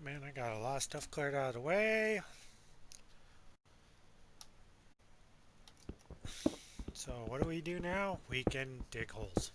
Man, I got a lot of stuff cleared out of the way. So what do we do now? We can dig holes.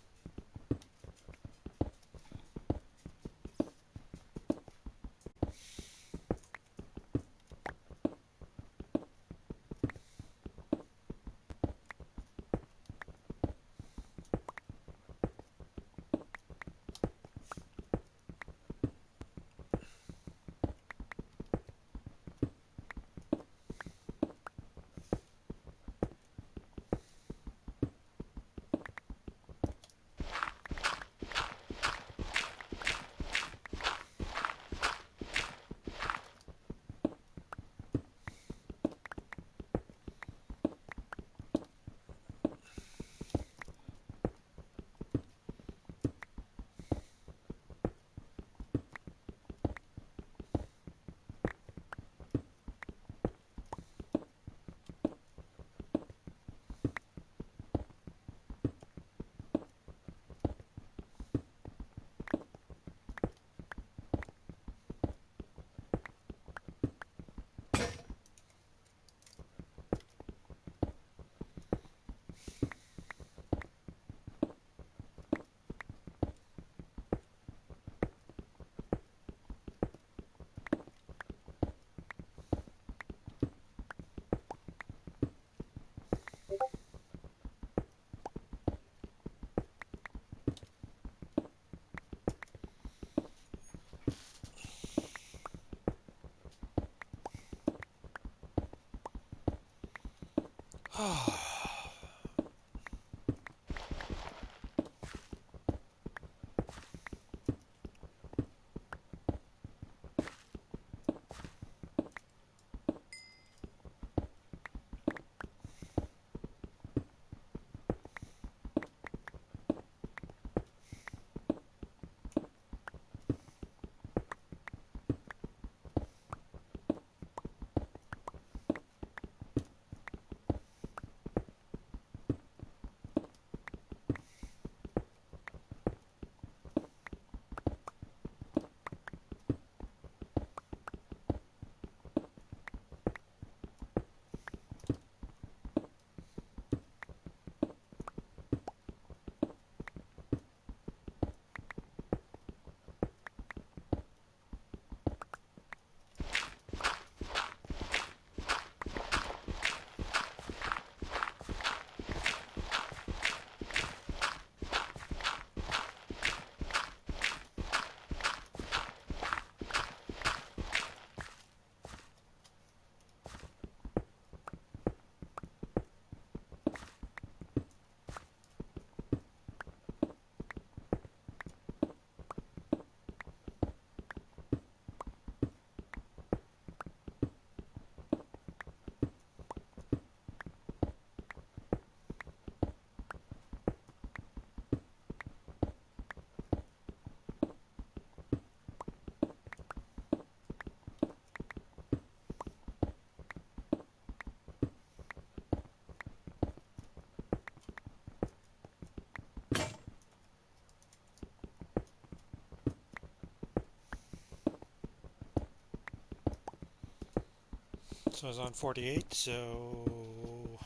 So I was on 48, so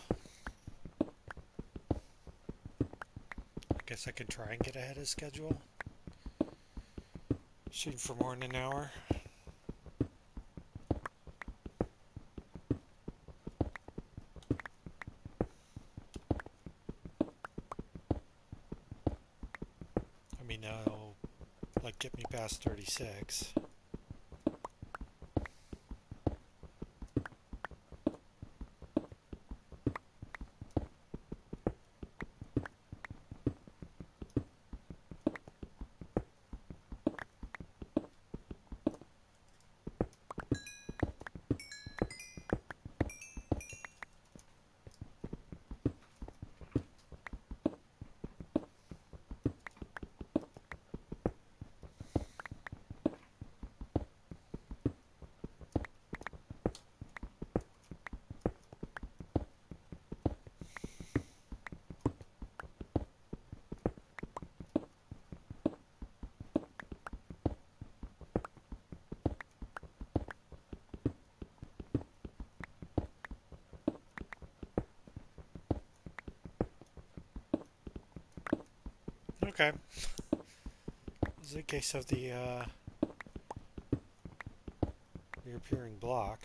I guess I could try and get ahead of schedule. Shooting for more than an hour. I mean, that'll like get me past 36. Okay. This is a case of the reappearing block.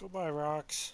Goodbye, rocks.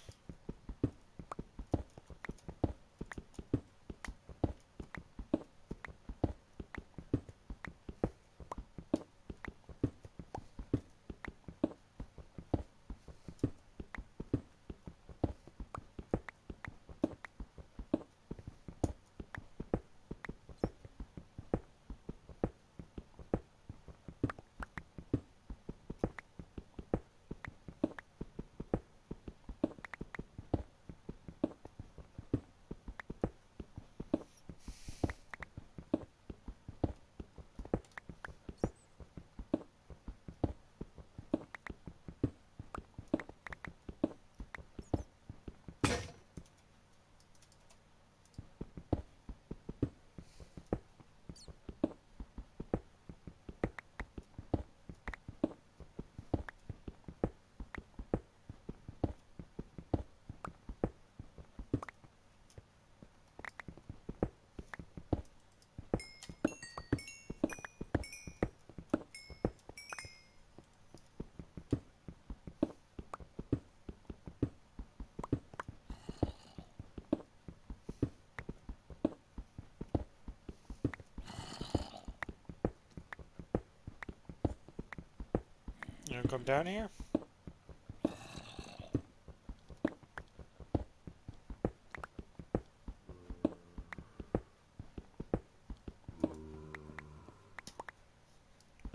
You wanna come down here?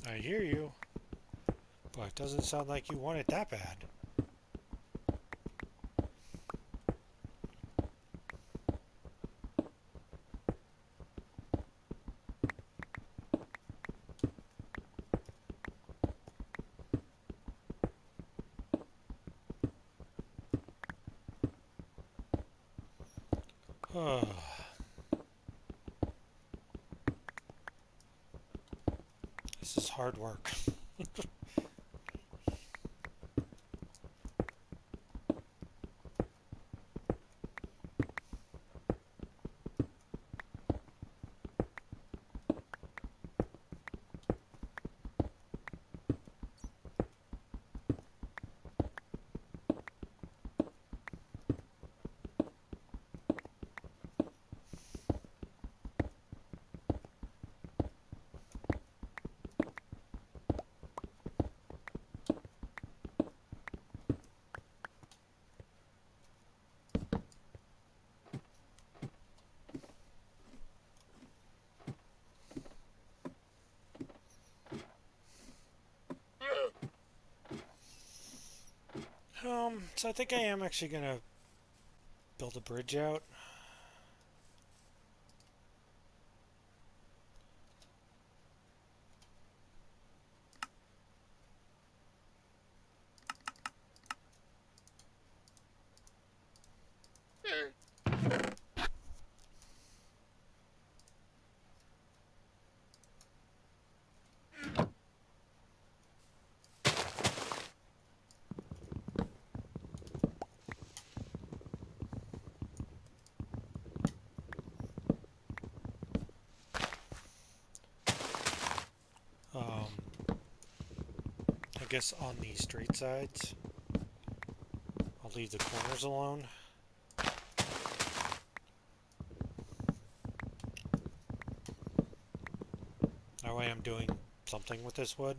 I hear you, but it doesn't sound like you want it that bad. This is hard work. So I think I am actually gonna build a bridge out. Um, I guess on the straight sides, I'll leave the corners alone. That way I'm doing something with this wood.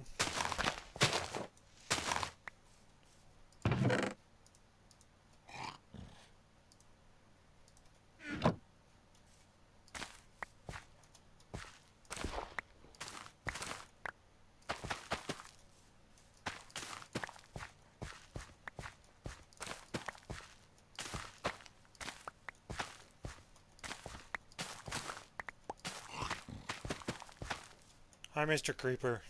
Hi, Mr. Creeper.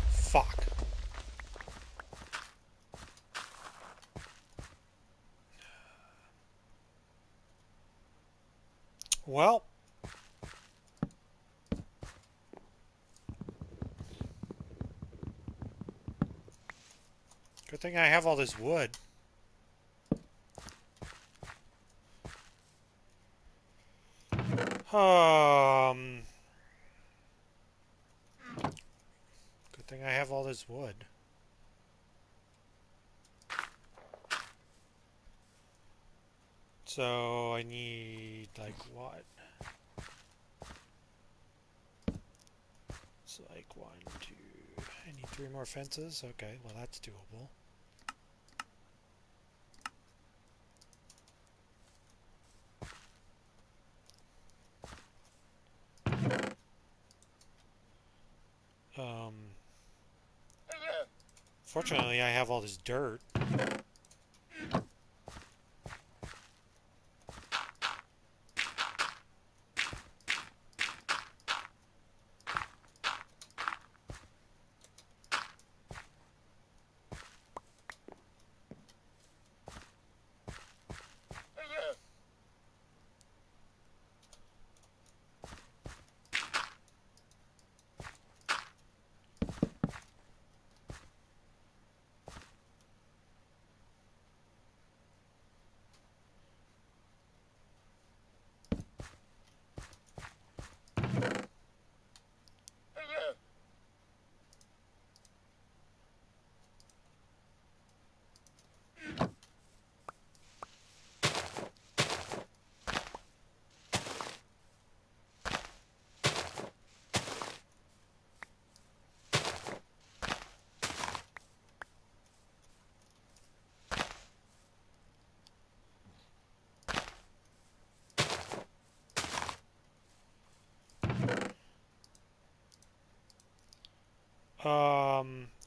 Fuck. Well. Good thing I have all this wood. Good thing I have all this wood. So I need like what? It's like 1, 2. I need 3 more fences. Okay, well that's doable. Fortunately, I have all this dirt.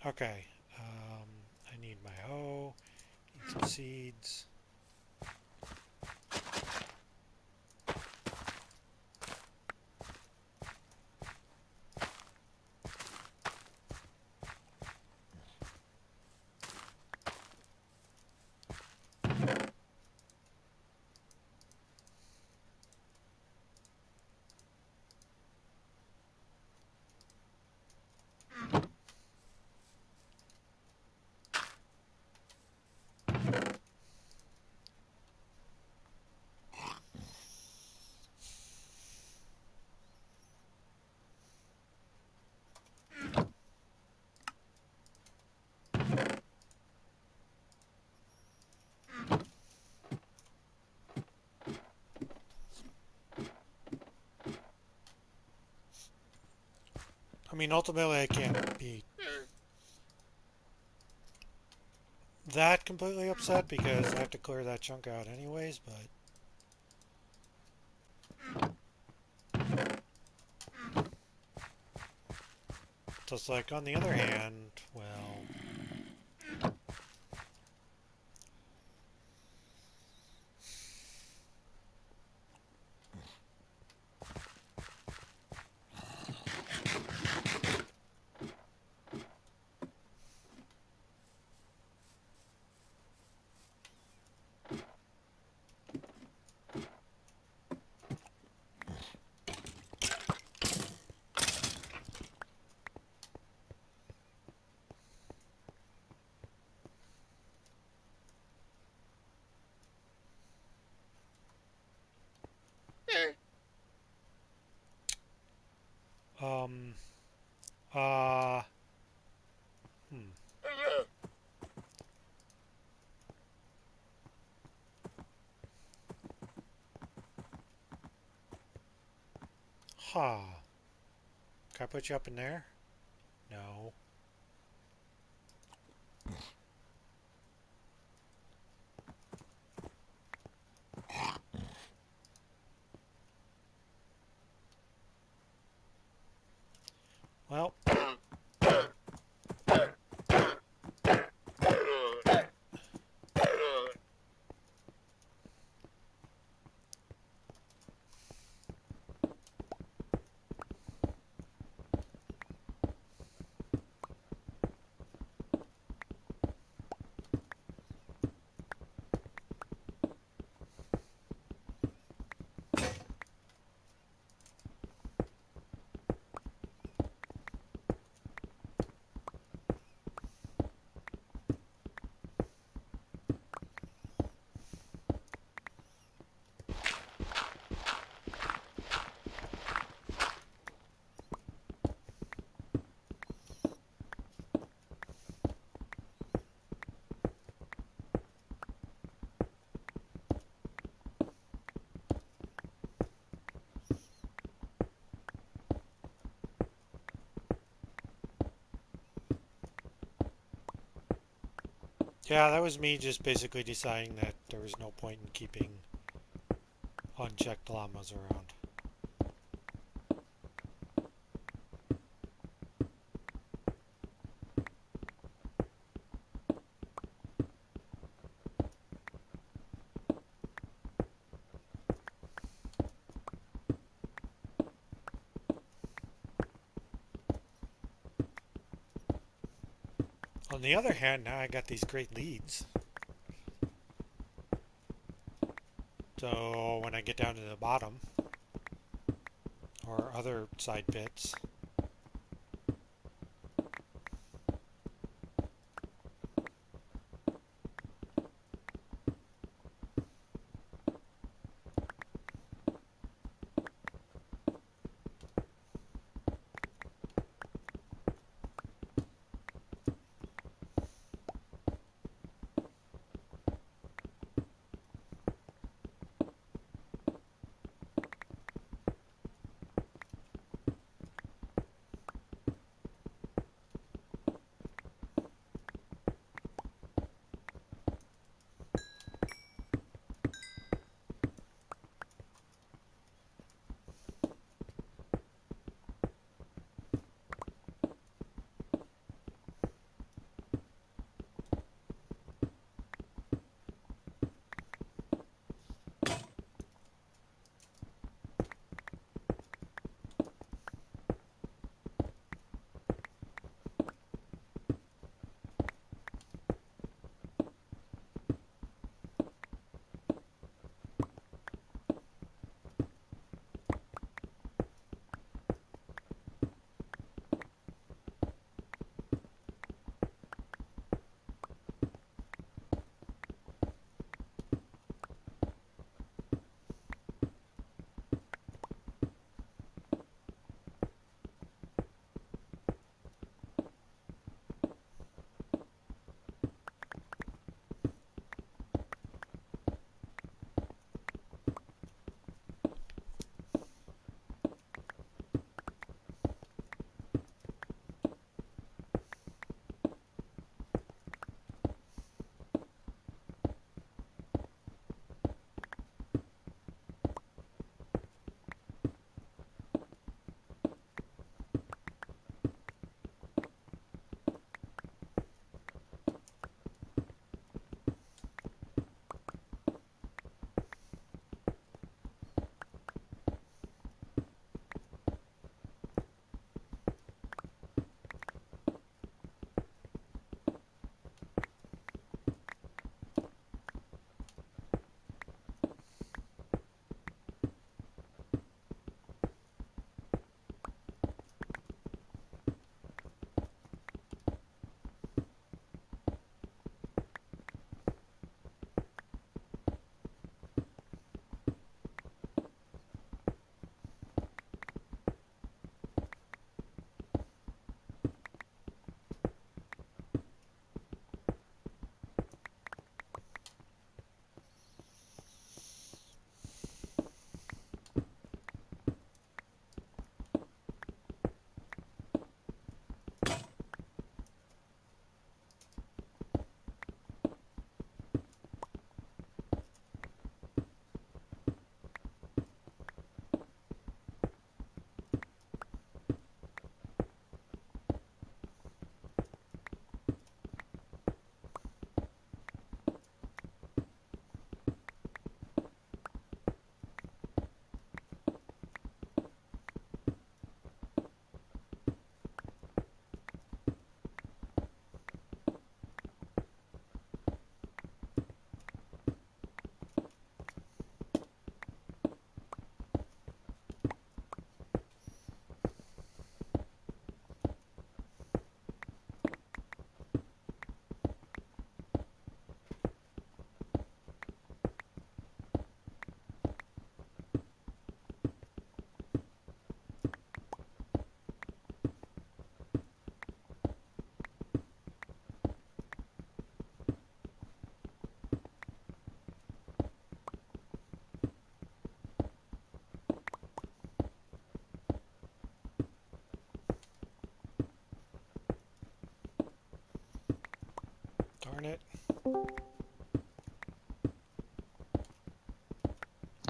Okay. I need my hoe, need some seeds. I mean, ultimately, I can't be that completely upset because I have to clear that chunk out anyways, but So it's like, on the other hand, well... Um... Uh... Hmm. Huh. Can I put you up in there? No. Well... Yeah, that was me just basically deciding that there was no point in keeping unchecked llamas around. On the other hand, now I got these great leads. So when I get down to the bottom, or other side bits,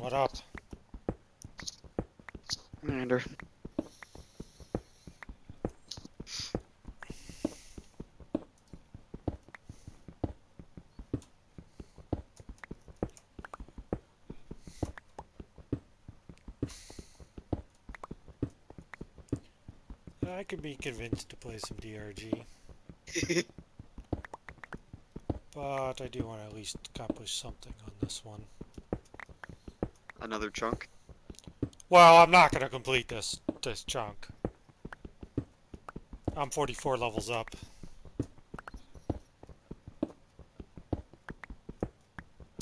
What up? Commander. I could be convinced to play some DRG, but I do want to at least accomplish something on this one. Another chunk. Well, I'm not going to complete this chunk. I'm 44 levels up.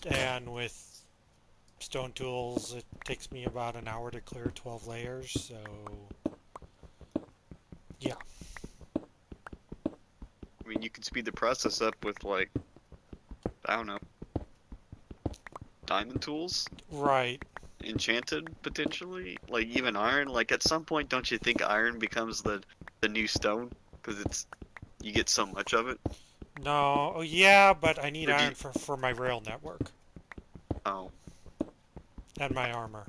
And with stone tools, it takes me about an hour to clear 12 layers, so yeah. I mean, you can speed the process up with, like, I don't know, diamond tools? Right. Enchanted, potentially? Like, even iron? Like, at some point, don't you think iron becomes the new stone? Because you get so much of it? No, oh, yeah, but I need Or do you, iron for my rail network oh, and my armor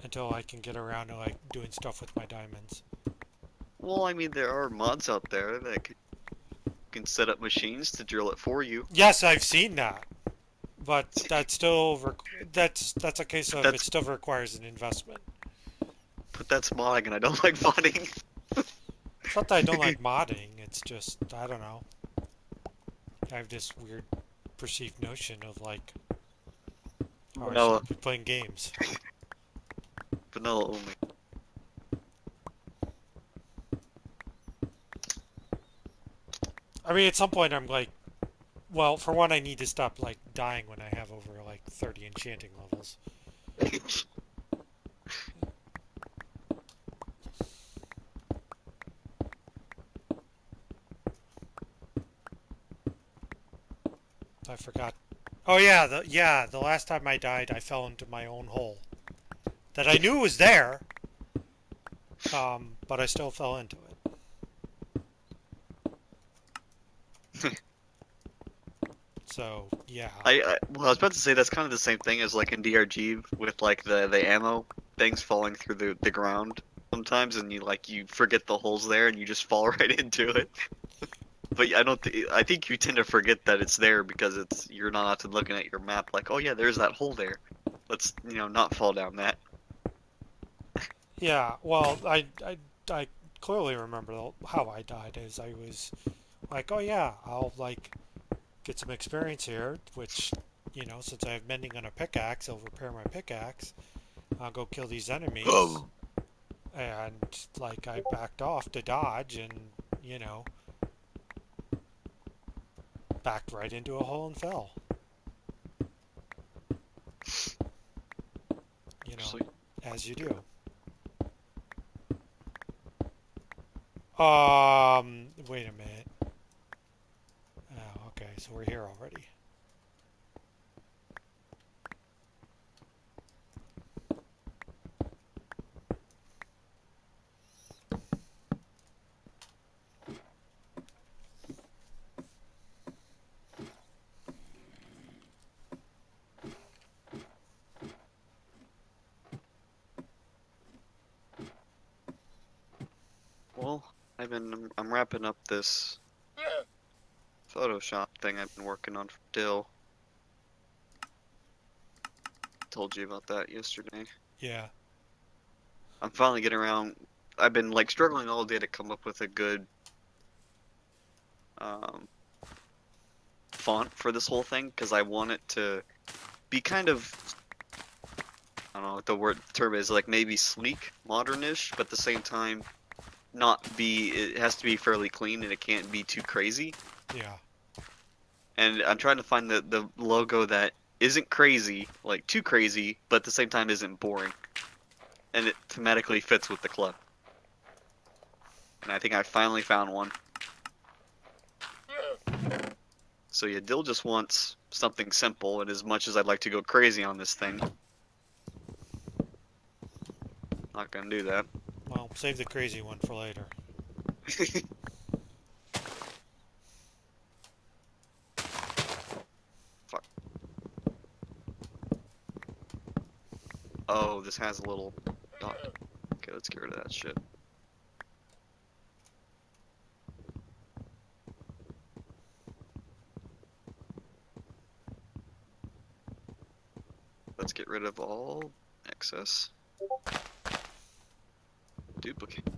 until I can get around to like doing stuff with my diamonds. well, I mean, there are mods out there that can set up machines to drill it for you. Yes, I've seen that, but that's still that's a case But of it that's, still requires an investment. but that's modding, and I don't like modding. It's not that I don't like modding. It's just I don't know. I have this weird perceived notion of like, oh, I Vanilla. should be playing games. Vanilla only. I mean, at some point I'm like, well, for one, I need to stop like dying when I have over like 30 enchanting levels. I forgot. Oh yeah, the last time I died, I fell into my own hole that I knew was there, but I still fell into it. So yeah, Well, I was about to say that's kind of the same thing as like in DRG with like the ammo things falling through the ground sometimes, and you forget the holes there and you just fall right into it. But I think you tend to forget that it's there because you're not often looking at your map like, oh yeah, there's that hole there. Let's not fall down that. yeah. Well, I clearly remember how I died. As I was like, oh yeah, I'll like get some experience here, which since I have mending on a pickaxe, I'll repair my pickaxe. I'll go kill these enemies. Oh. And like I backed off to dodge and you know backed right into a hole and fell. You know, Sweet. as you do. Wait a minute. Oh, okay, so we're here already. Well, I'm wrapping up this Photoshop thing I've been working on for Dill. Told you about that yesterday. Yeah. I'm finally getting around. I've been like struggling all day to come up with a good um, font for this whole thing because I want it to be kind of, I don't know what the term is, like maybe sleek, modernish, but at the same time it has to be fairly clean and it can't be too crazy. Yeah. And I'm trying to find the logo that isn't crazy, like too crazy, but at the same time isn't boring. And it thematically fits with the club. And I think I finally found one. So yeah, Dill just wants something simple, and as much as I'd like to go crazy on this thing, not gonna do that. Well, save the crazy one for later. Fuck. Oh, this has a little dot. Okay, let's get rid of that shit. Let's get rid of all excess. Duplicate.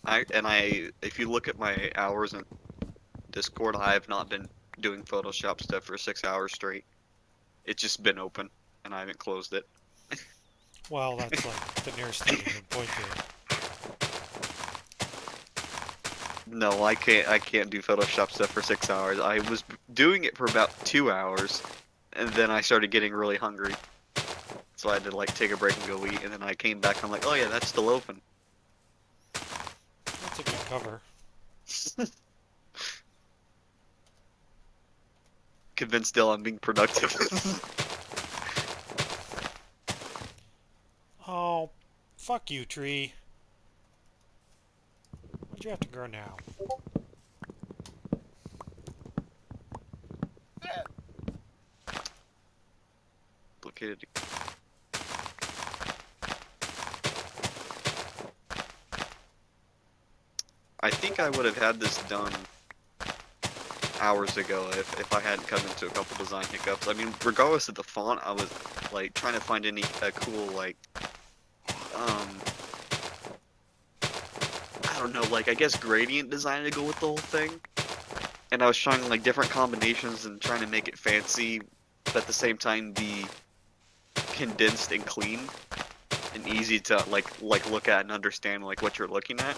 If you look at my hours in Discord, I have not been doing Photoshop stuff for 6 hours straight. It's just been open, and I haven't closed it. Well, that's like the nearest thing you can point to. No, I can't. I can't do Photoshop stuff for 6 hours. I was doing it for about 2 hours, and then I started getting really hungry, so I had to like take a break and go eat. And then I came back. I'm like, oh yeah, that's still open. That's a good cover. Convinced still I'm being productive. Oh, fuck you, tree. Why'd you have to grow now? Located. I think I would have had this done hours ago if I hadn't come into a couple design hiccups. I mean, regardless of the font, I was like trying to find any cool like I don't know, like I guess gradient design to go with the whole thing. And I was trying like different combinations and trying to make it fancy, but at the same time be condensed and clean and easy to like look at and understand like what you're looking at.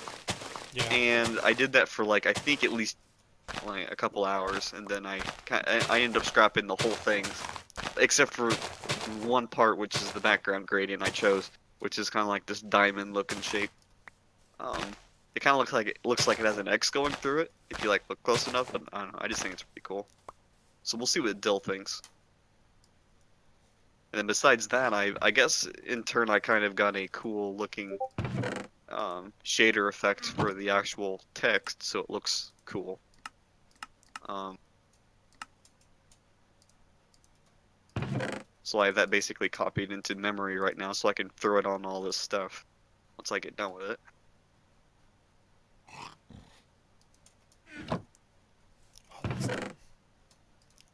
Yeah. And I did that for like I think at least like a couple hours, and then I ended up scrapping the whole thing, except for one part, which is the background gradient I chose, which is kind of like this diamond-looking shape. It kind of looks like it has an X going through it if you like look close enough, but I don't know. I just think it's pretty cool. So we'll see what Dill thinks. And then besides that, I guess in turn I kind of got a cool looking shader effect for the actual text, so it looks cool. So I have that basically copied into memory right now, so I can throw it on all this stuff once I get done with it.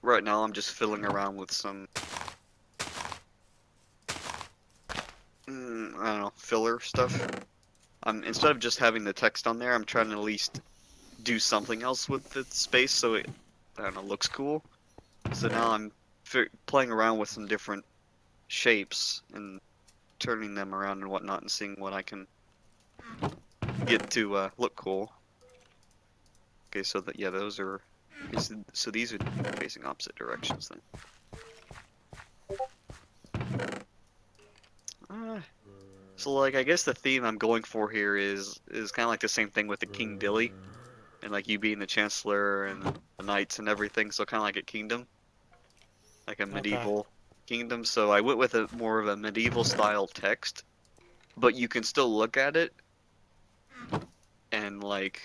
Right now I'm just fiddling around with some I don't know, filler stuff. Instead of just having the text on there, I'm trying to at least do something else with the space so it, I don't know, looks cool. So now I'm playing around with some different shapes and turning them around and whatnot and seeing what I can get to look cool. Okay, so that, yeah, those are, so these are facing opposite directions then. So like I guess the theme I'm going for here is kind of like the same thing with the King Dilly, and like you being the Chancellor and the Knights and everything. So kind of like a kingdom, like a medieval kingdom. So I went with a more of a medieval style text, but you can still look at it and like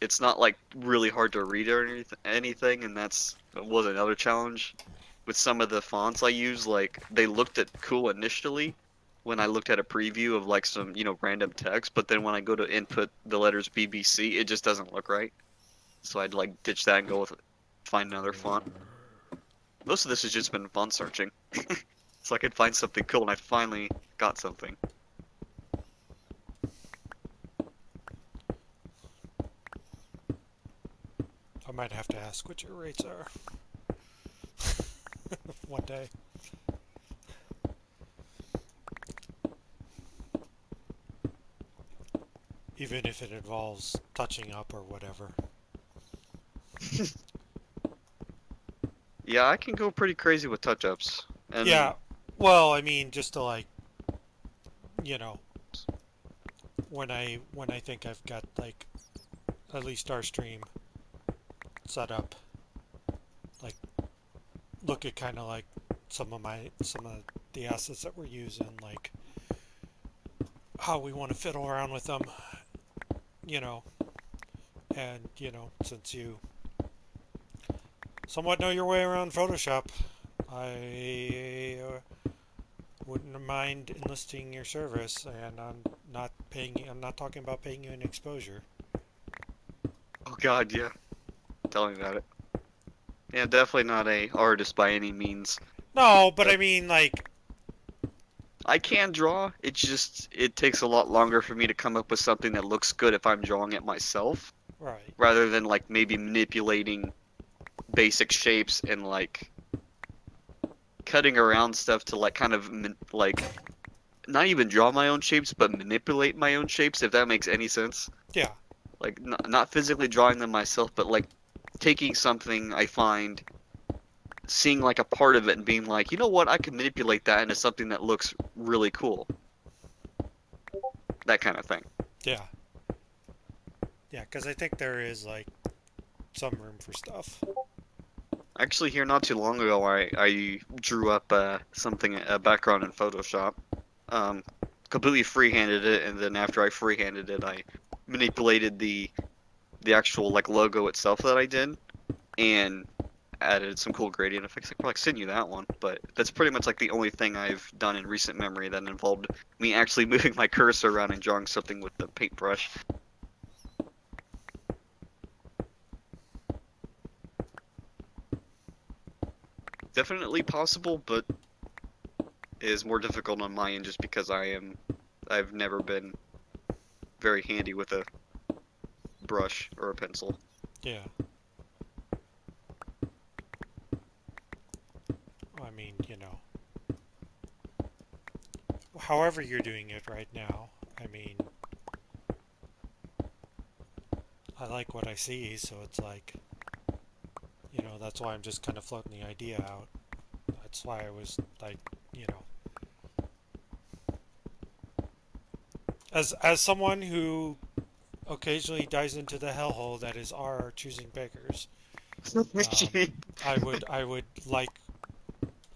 it's not like really hard to read or anything. And that was another challenge. With some of the fonts I use, like they looked at cool initially when I looked at a preview of like some, you know, random text, but then when I go to input the letters BBC, it just doesn't look right. So I'd like ditch that and go with find another font. Most of this has just been font searching. So I could find something cool, and I finally got something. I might have to ask what your rates are. One day. Even if it involves touching up or whatever. Yeah, I can go pretty crazy with touch-ups. And yeah, well, I mean, just to like, you know, when I think I've got like at least our stream set up, like look at kind of like some of the assets that we're using, like how we want to fiddle around with them, you know, and you know, since you somewhat know your way around Photoshop, I wouldn't mind enlisting your service, and not paying. I'm not talking about paying you an exposure. Oh God, yeah. Tell me about it. Yeah, definitely not a artist by any means. No, but Uh, I mean, like, I can draw. It takes a lot longer for me to come up with something that looks good if I'm drawing it myself, right? rather than like maybe manipulating basic shapes and like cutting around stuff to like kind of like not even draw my own shapes, but manipulate my own shapes, if that makes any sense. Yeah, Like not physically drawing them myself, but like taking something I find, seeing like a part of it and being like, you know what, I can manipulate that into something that looks really cool. That kind of thing. yeah, yeah. Because I think there is like some room for stuff. Actually, here not too long ago, I drew up something, a background in Photoshop. Um, Completely freehanded it, and then after I freehanded it, I manipulated the actual like logo itself that I did, and added some cool gradient effects. I could probably send you that one, but that's pretty much like the only thing I've done in recent memory that involved me actually moving my cursor around and drawing something with the paintbrush. Definitely possible, but is more difficult on my end just because I've never been very handy with a brush or a pencil. Yeah. I mean, however you're doing it right now. I mean, I like what I see, so it's like, that's why I'm just kind of floating the idea out. That's why I was like, you know, as someone who occasionally dives into the hellhole that is our choosing beggars, I would like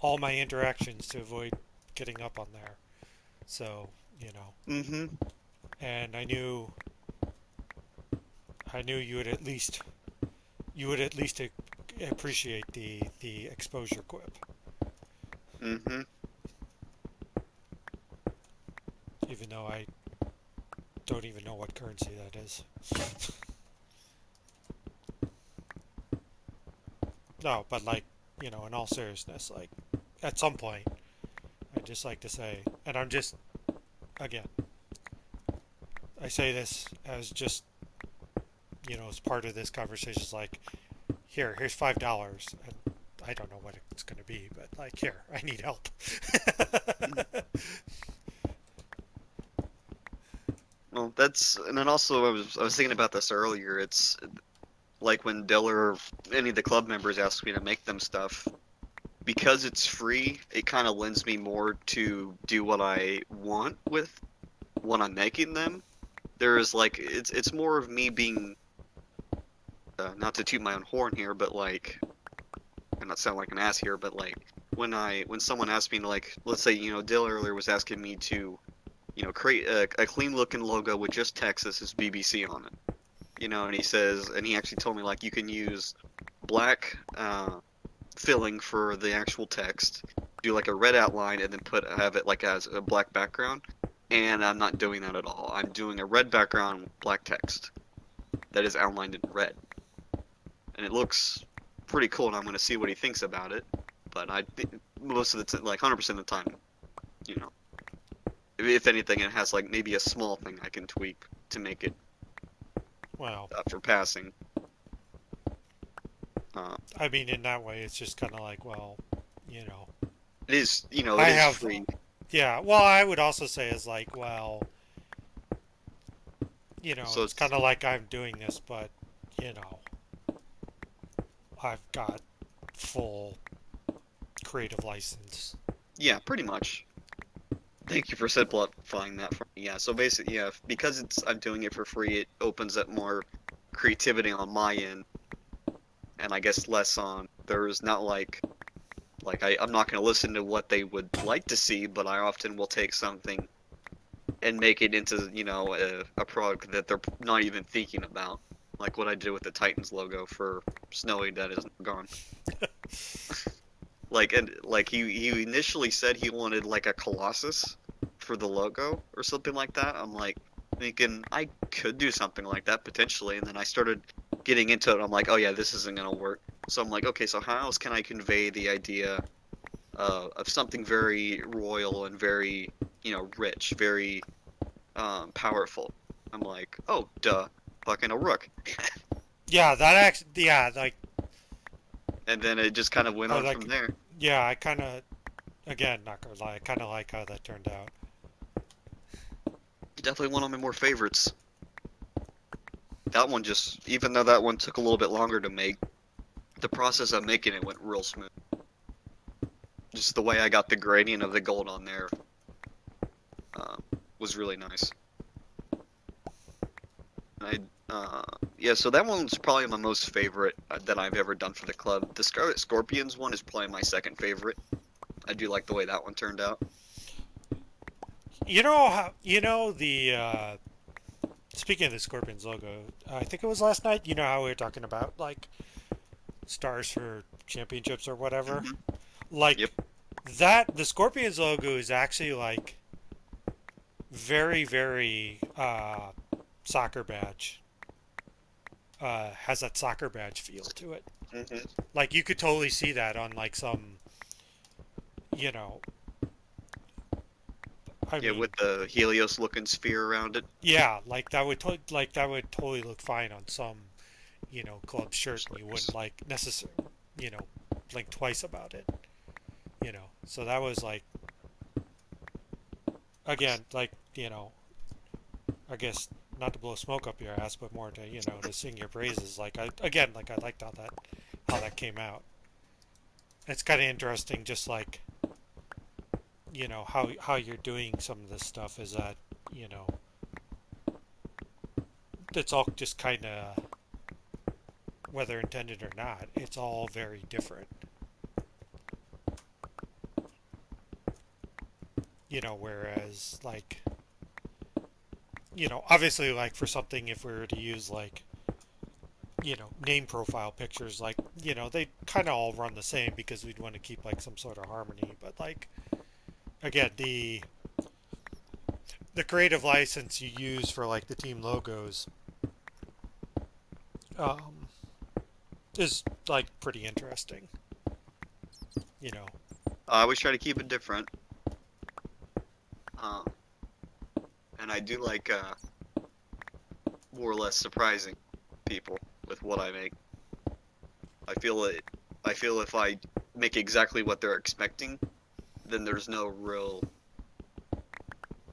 all my interactions to avoid getting up on there. So, Mm-hmm. and I knew you would at least appreciate the exposure quip, Mm-hmm. even though I don't even know what currency that is. No, but like, in all seriousness, like at some point, I'd just like to say, and I'm just, again, I say this as just, as part of this conversation, is like, here's $5, and I don't know what it's going to be, but like, here, I need help. Well, that's, and then also I was thinking about this earlier. It's like when Diller or any of the club members ask me to make them stuff, because it's free, it kind of lends me more to do what I want with when I'm making them. There's like it's more of me being, not to toot my own horn here, but like, and not sound like an ass here, but like when someone asks me to, like, let's say, Dill earlier was asking me to, create a clean looking logo with just text that says BBC on it. And he says, and he actually told me, like, you can use black filling for the actual text, do like a red outline, and then have it like as a black background. And I'm not doing that at all. I'm doing a red background with black text that is outlined in red, and it looks pretty cool. And I'm going to see what he thinks about it. But most of the time, like 100% of the time, you know, if anything, it has like maybe a small thing I can tweak to make it Well, for passing. I mean, in that way, it's just kind of like, well, It is, it I is have, free. yeah. Well, I would also say is like, well, So it's kind of like I'm doing this, but you know, I've got full creative license. yeah, pretty much. Thank you for simplifying that for me. Yeah, so basically, yeah, because I'm doing it for free, it opens up more creativity on my end, and I guess less on. There's not like I'm not going to listen to what they would like to see, but I often will take something and make it into, a product that they're not even thinking about. Like what I did with the Titans logo for Snowy that is gone. like he initially said he wanted like a Colossus for the logo or something like that. I'm like thinking I could do something like that potentially, and then I started getting into it. I'm like, oh yeah, this isn't gonna work. So I'm like, okay, so how else can I convey the idea of something very royal and very, rich, very powerful? I'm like, oh, duh, fucking a rook. Yeah, that actually, yeah, like, And then it just kind of went I on from like, there. yeah, I kind of, again, not gonna lie, I kind of like how that turned out. Definitely one of my more favorites. That one just, even though that one took a little bit longer to make, the process of making it went real smooth. Just the way I got the gradient of the gold on there was really nice. Yeah, so that one's probably my most favorite that I've ever done for the club. The Scarlet Scorpions one is probably my second favorite. I do like the way that one turned out. You know how, speaking of the Scorpions logo, I think it was last night, you know how we were talking about, like, stars for championships or whatever? Hmm. Yep. Like, that, the Scorpions logo is actually, like, very, very, soccer badge. Has that soccer badge feel to it. Hmm. Like, you could totally see that on, like, some, you know, I Yeah, mean, with the Helios looking sphere around it. yeah, like that would totally look fine on some, club shirt, and you Slayers. wouldn't like necessarily, you know, think twice about it, So that was like, again, like, I guess not to blow smoke up your ass, but more to, to sing your praises. Like I liked how that came out. It's kind of interesting, just like, how you're doing some of this stuff is that, you know, it's all just kind of, whether intended or not, it's all very different. Whereas like, obviously like for something, if we were to use like, name profile pictures, like, they kind of all run the same because we'd want to keep like some sort of harmony. But like, again, the creative license you use for like the team logos um, is like pretty interesting. You know, I always try to keep it different. Um, and I do like more or less surprising people with what I make. I feel it. I feel if I make exactly what they're expecting, then there's no real,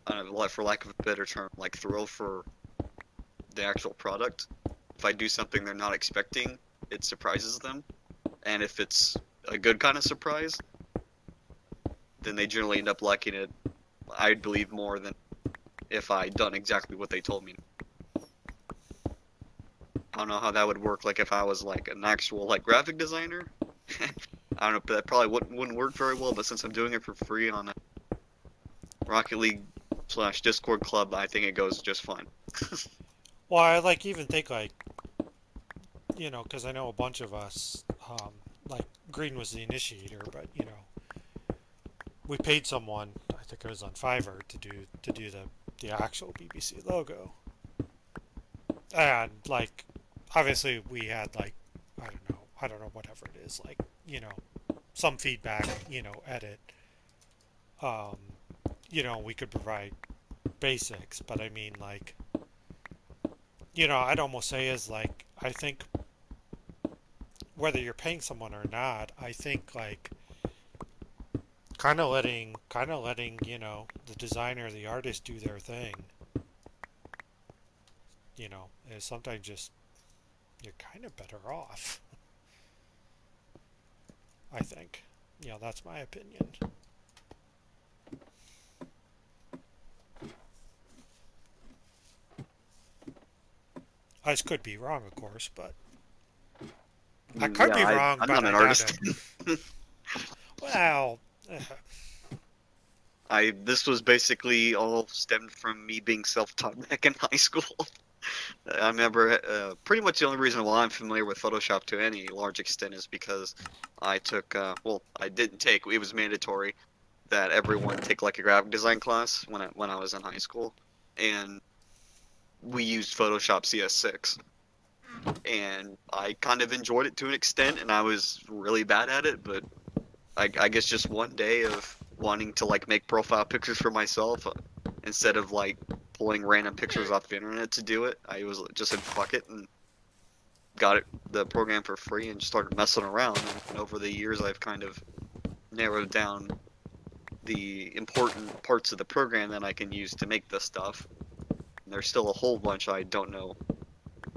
I don't know, like, for lack of a better term, like thrill for the actual product. If I do something they're not expecting, it surprises them, and if it's a good kind of surprise, then they generally end up liking it. I believe more than if I done exactly what they told me. I don't know how that would work. Like if I was like an actual like graphic designer, I don't know, but that probably wouldn't work very well. But since I'm doing it for free on a Rocket League / Discord club, I think it goes just fine. well, I like even think like, because I know a bunch of us, like Green was the initiator, but we paid someone, I think it was on Fiverr, to do the actual BBC logo, and like, obviously we had like, I don't know, whatever it is, like, some feedback, edit, um, we could provide basics, but I mean like, I'd almost say is like, I think whether you're paying someone or not, I think like kind of letting the designer, the artist do their thing, is sometimes just you're kind of better off. I think, that's my opinion. I could be wrong, of course, but I could Yeah, be wrong, I'm but not I an gotta. artist. Well, This was basically all stemmed from me being self-taught back in high school. I remember pretty much the only reason why I'm familiar with Photoshop to any large extent is because I took, well, I didn't take, it was mandatory that everyone take like a graphic design class when I was in high school, and we used Photoshop CS6, and I kind of enjoyed it to an extent, and I was really bad at it, but I guess just one day of wanting to like make profile pictures for myself instead of like pulling random pictures off the internet to do it, I was just said fuck it and got the program for free and just started messing around. And over the years, I've kind of narrowed down the important parts of the program that I can use to make this stuff. And there's still a whole bunch I don't know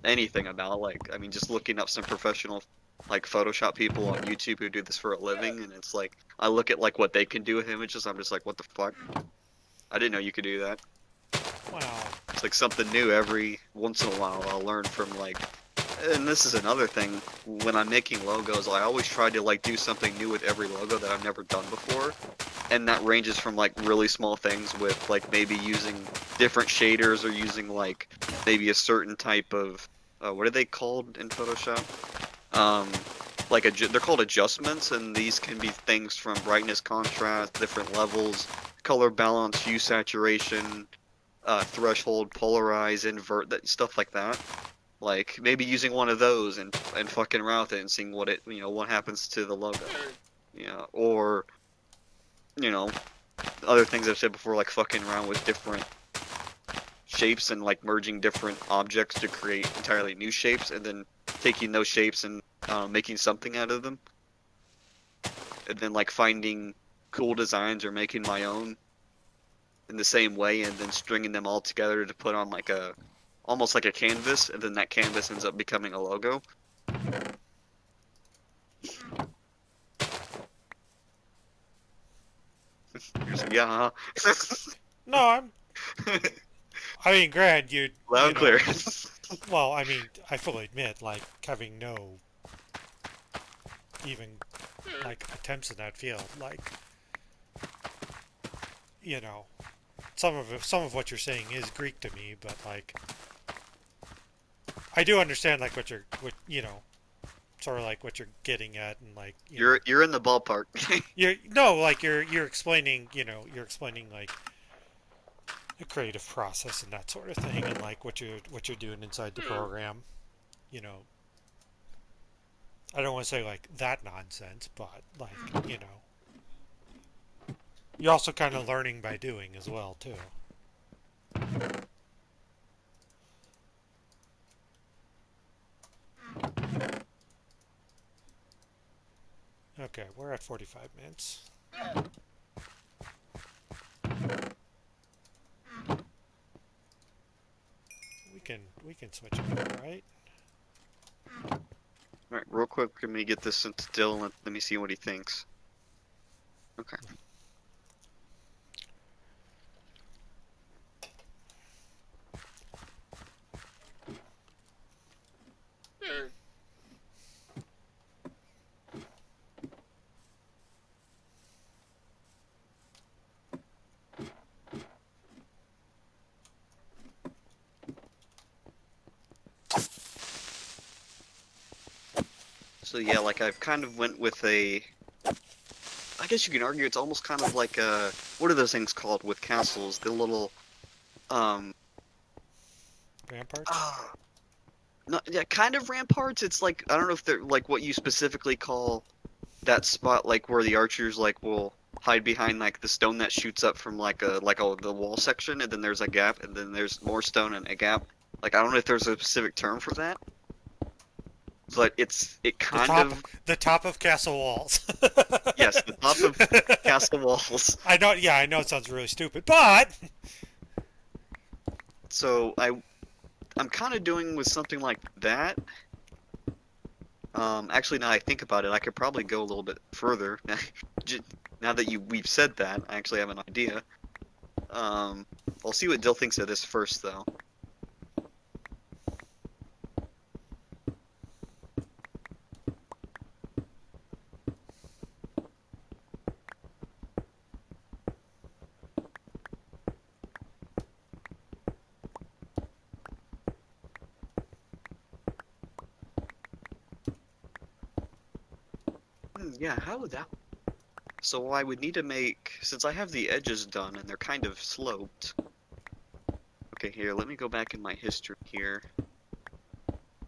anything about. Like, I mean, just looking up some professional like Photoshop people on YouTube who do this for a living, and it's like I look at like what they can do with images, I'm just like, what the fuck? I didn't know you could do that. Wow. It's like something new every once in a while. I'll learn from like, and this is another thing. When I'm making logos, I always try to like do something new with every logo that I've never done before, and that ranges from like really small things with like maybe using different shaders or using like maybe a certain type of what are they called in Photoshop? Um, like they're called adjustments, and these can be things from brightness, contrast, different levels, color balance, hue, saturation, threshold, polarize, invert, that stuff like that. Like maybe using one of those and fucking around with it and seeing what it what happens to the logo. Or you know other things I've said before, like fucking around with different shapes and like merging different objects to create entirely new shapes, and then taking those shapes and making something out of them, and then like finding cool designs or making my own in the same way, and then stringing them all together to put on like a almost like a canvas, and then that canvas ends up becoming a logo. You're just like, yeah, No, I mean, granted, loud you and clear. know, well, I mean, I fully admit, like, having no even, like, attempts in that field, like, you know, some of what you're saying is Greek to me, but, like, I do understand, like, sort of like what you're getting at, and, like, You're in the ballpark. no, like, you're explaining, you're explaining, like, the creative process and that sort of thing, and, like, what you're doing inside the program, you know, I don't want to say like that nonsense, but like, you're also kind of learning by doing as well too. Okay, we're at 45 minutes. We can switch over, right? Alright, real quick, let me get this into Dylan. Let me see what he thinks. Okay. So yeah, like I've kind of went with I guess you can argue it's almost kind of like what are those things called with castles? The little, um, Ramparts. no, yeah, kind of ramparts. It's like, I don't know if they're like what you specifically call that spot, like where the archers like will hide behind like the stone that shoots up from the wall section, and then there's a gap, and then there's more stone and a gap. Like I don't know if there's a specific term for that, but it The kind top, of, the top of castle walls. yes, the top of castle walls. I know. Yeah, I know it sounds really stupid, but So I'm kind of doing with something like that. Actually, now I think about it, I could probably go a little bit further. Now that we've said that, I actually have an idea. Um, I'll see what Dill thinks of this first, though. Yeah, how would that? So I would need to make, since I have the edges done and they're kind of sloped. Okay, here, let me go back in my history here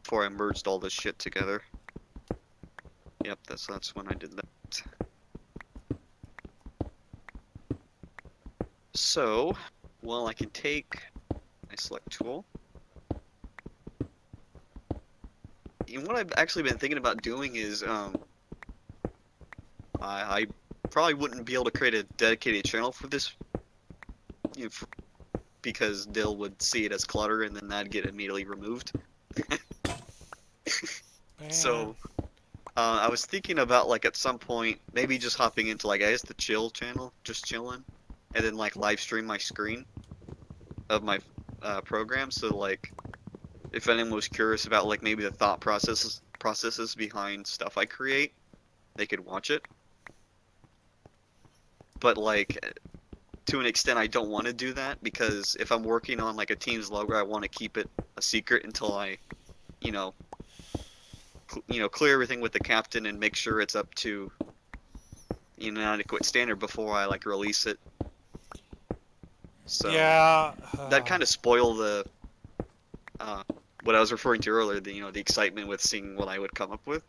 before I merged all this shit together. Yep, that's when I did that. So, well, I can take my select tool. And what I've actually been thinking about doing is, I probably wouldn't be able to create a dedicated channel for this, you know, because Dill would see it as clutter and then that'd get immediately removed. Man. So, I was thinking about like at some point maybe just hopping into like I guess the chill channel, just chilling, and then like live stream my screen of my program. So like if anyone was curious about like maybe the thought processes behind stuff I create, they could watch it. But like to an extent, I don't want to do that because if I'm working on like a team's logo, I want to keep it a secret until I, you know, clear everything with the captain and make sure it's up to an adequate standard before I like release it. So Yeah. that kind of spoil the uh, what I was referring to earlier, the excitement with seeing what I would come up with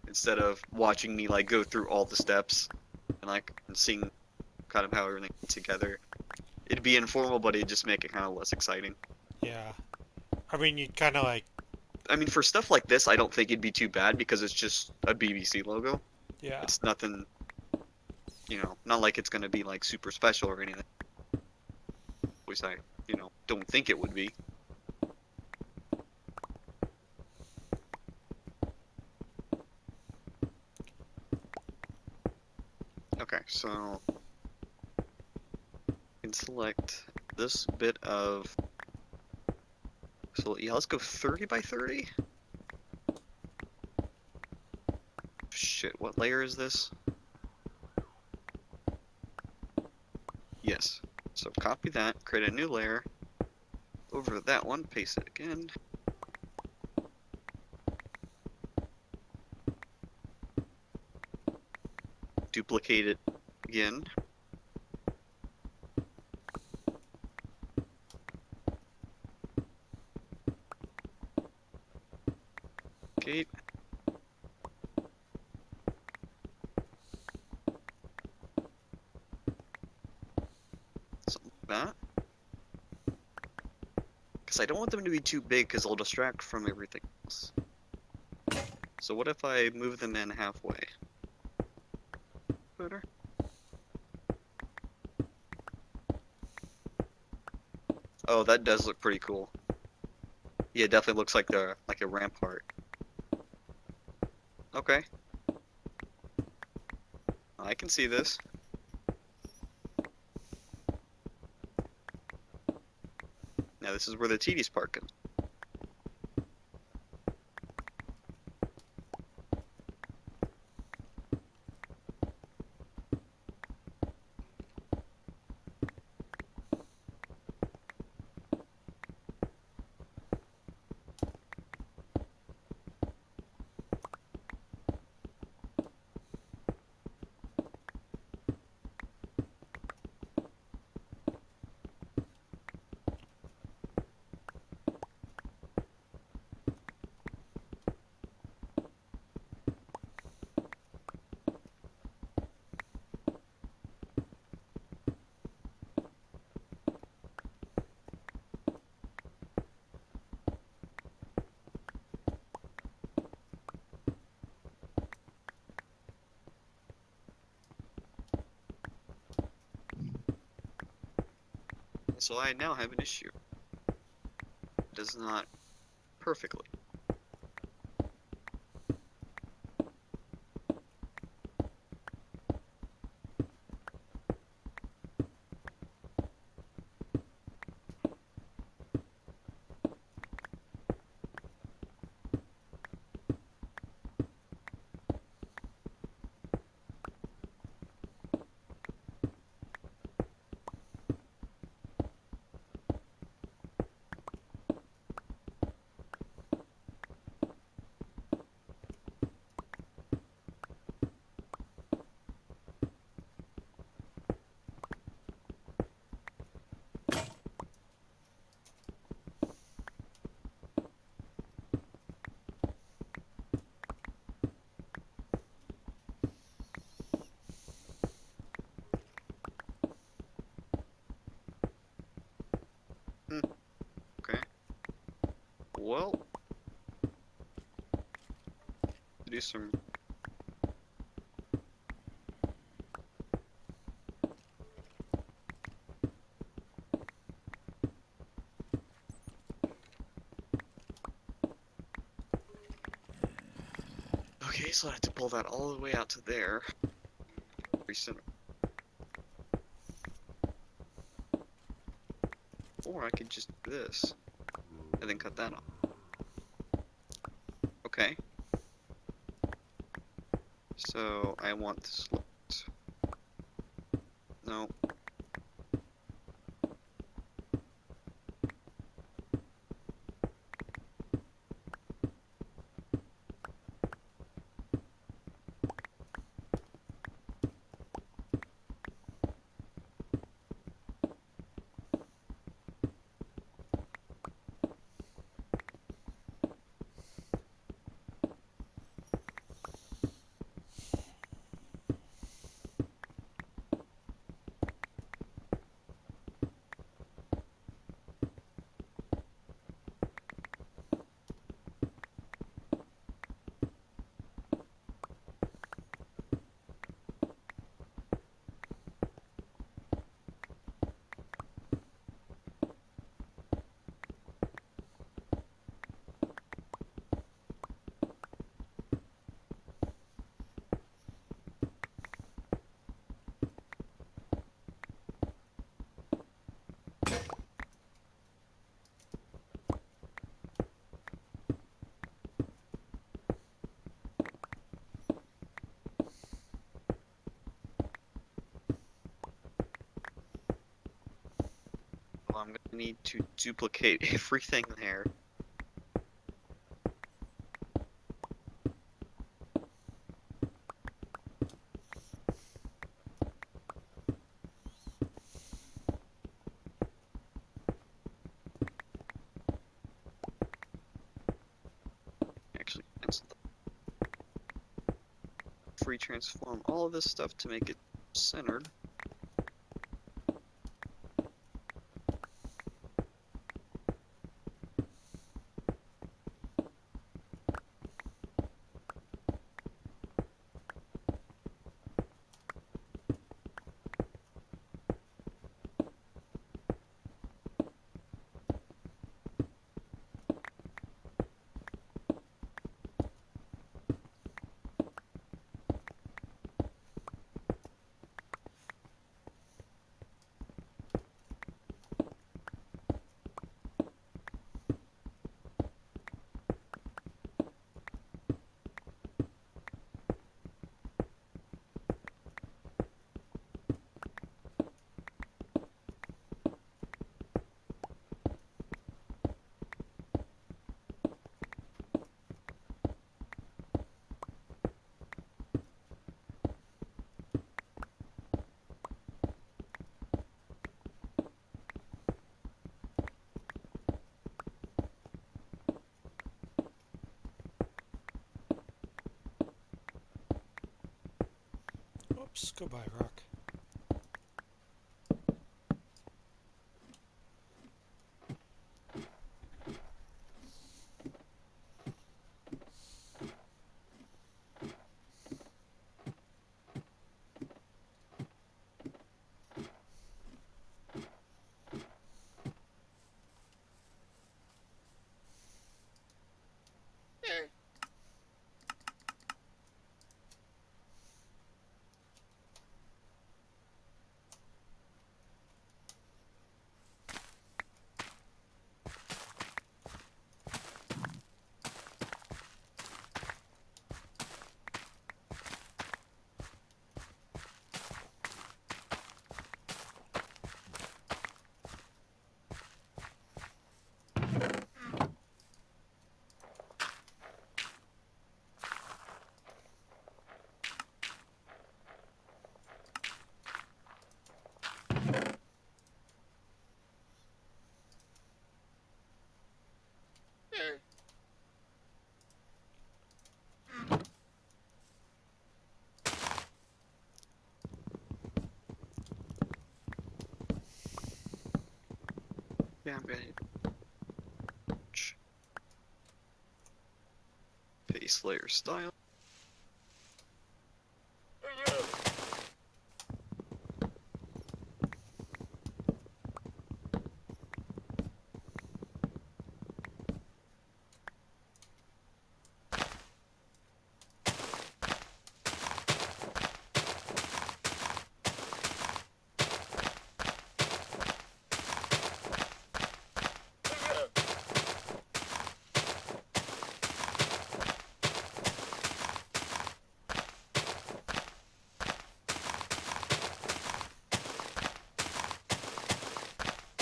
instead of watching me like go through all the steps and seeing kind of how everything went together. It'd be informal, but it'd just make it kind of less exciting. Yeah. I mean, you kind of like. I mean, for stuff like this, I don't think it'd be too bad because it's just a BBC logo. Yeah. It's nothing, not like it's gonna be like super special or anything. At least I, don't think it would be. Okay, so I can select this bit of. So yeah, let's go 30 by 30. Shit, what layer is this? Yes. So copy that, create a new layer. Over that one, paste it again. Duplicate it again. Okay. Something like that. Because I don't want them to be too big because they'll distract from everything else. So what if I move them in halfway? Better. Oh, that does look pretty cool. Yeah, it definitely looks like a rampart. Okay. I can see this. Now this is where the tedious part comes. So I now have an issue. It does not perfectly. do some. Okay, so I have to pull that all the way out to there. Recent. Or I could just do this and then cut that off. Okay. So I want this looked. No. Well, I'm gonna need to duplicate everything there. Actually, cancel that. Free transform all of this stuff to make it centered. Oops, goodbye, Rock. Yeah, I'm gonna base layer style.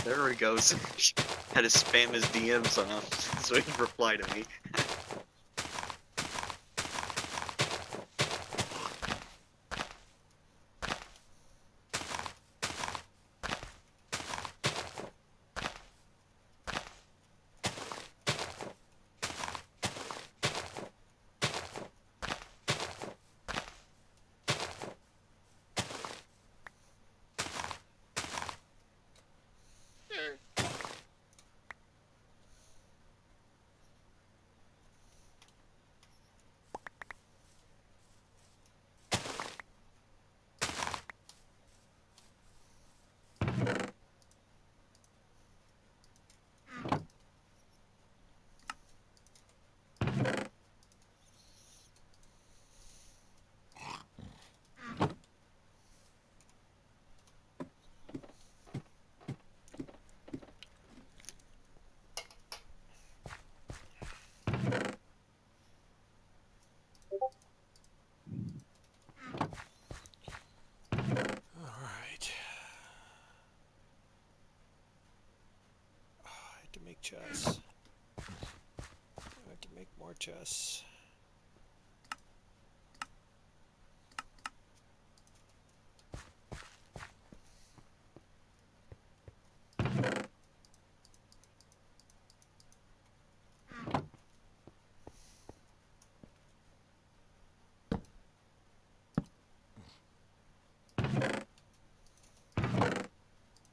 There he goes. Had to spam his DMs off so he can reply to me. Alright. I had to make chests. I had to make more chests.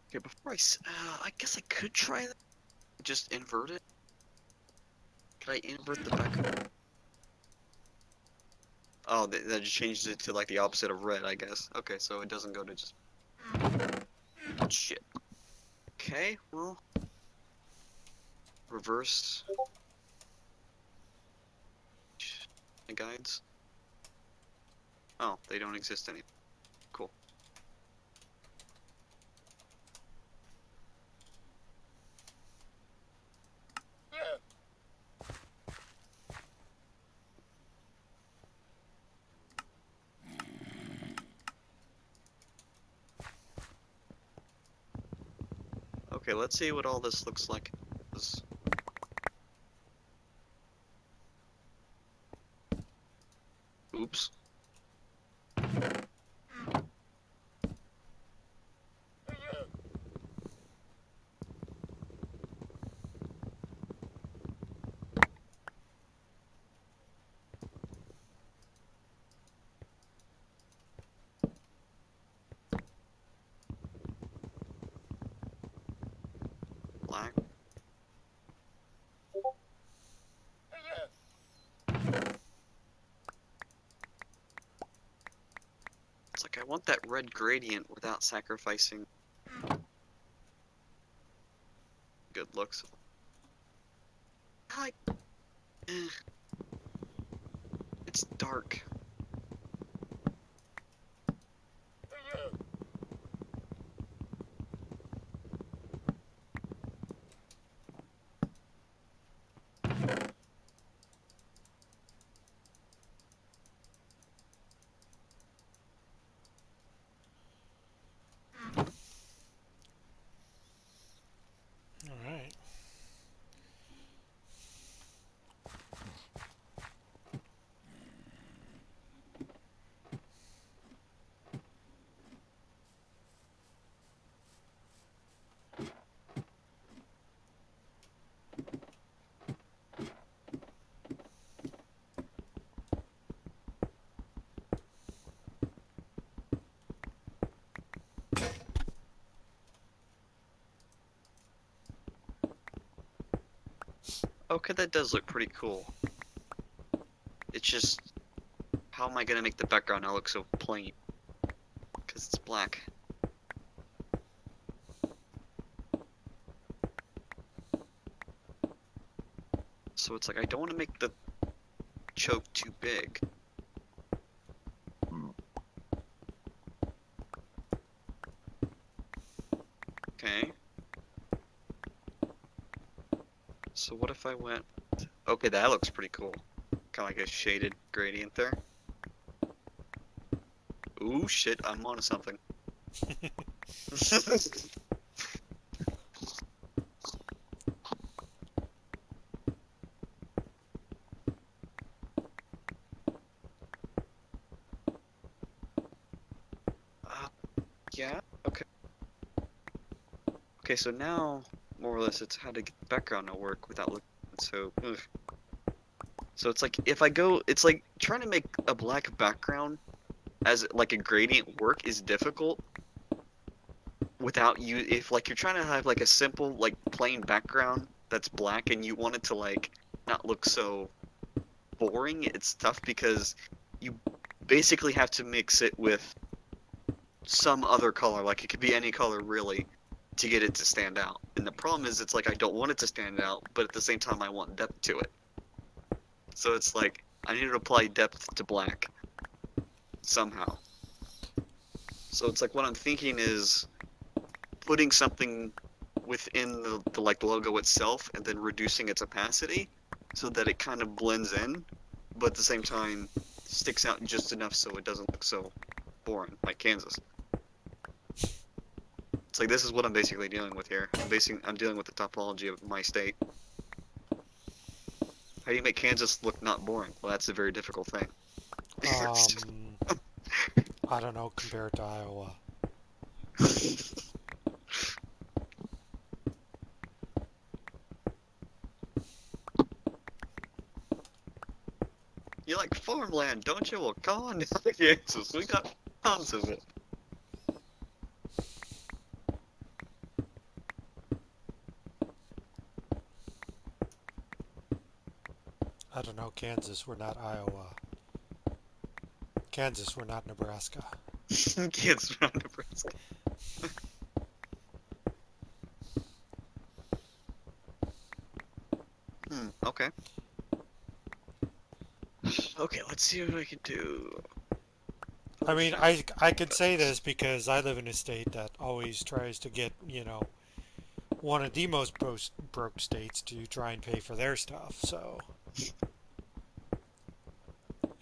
Okay, before I guess I could try that. Just invert it. Could I invert the background? Oh, that just changes it to like the opposite of red, I guess. Okay, so it doesn't go to just shit. Okay, well, reverse the guides. Oh, they don't exist anymore. Cool. Okay, let's see what all this looks like. Oops. Black. It's like I want that red gradient without sacrificing good looks. I, eh, it's dark. Alright. Okay, that does look pretty cool. It's just, how am I gonna make the background now look so plain? Because it's black. So it's like, I don't want to make the choke too big. Okay. So what if I went... Okay, that looks pretty cool. Kind of like a shaded gradient there. Ooh, shit, I'm onto something. Yeah. Okay. Okay. So now, more or less, it's how to get the background to work without looking. So, ugh. So it's like if I go, it's like trying to make a black background as like a gradient work is difficult without you. If like you're trying to have like a simple like plain background that's black and you want it to like not look so boring, it's tough because you basically have to mix it with some other color. Like it could be any color really to get it to stand out. And the problem is it's like I don't want it to stand out, but at the same time I want depth to it. So it's like I need to apply depth to black somehow. So it's like what I'm thinking is putting something within the like logo itself and then reducing its opacity so that it kind of blends in, but at the same time sticks out just enough so it doesn't look so boring like Kansas. It's like this is what I'm basically dealing with here. I'm dealing with the topology of my state. How do you make Kansas look not boring? Well, that's a very difficult thing. I don't know, compared to Iowa. You like farmland, don't you? Well, come on down to Kansas. We got tons of it. I don't know, Kansas, we're not Iowa. Kansas, we're not Nebraska. Kansas around Nebraska. Okay. Okay, let's see what I can do. I mean, I could say this because I live in a state that always tries to get, one of the most broke states to try and pay for their stuff, so.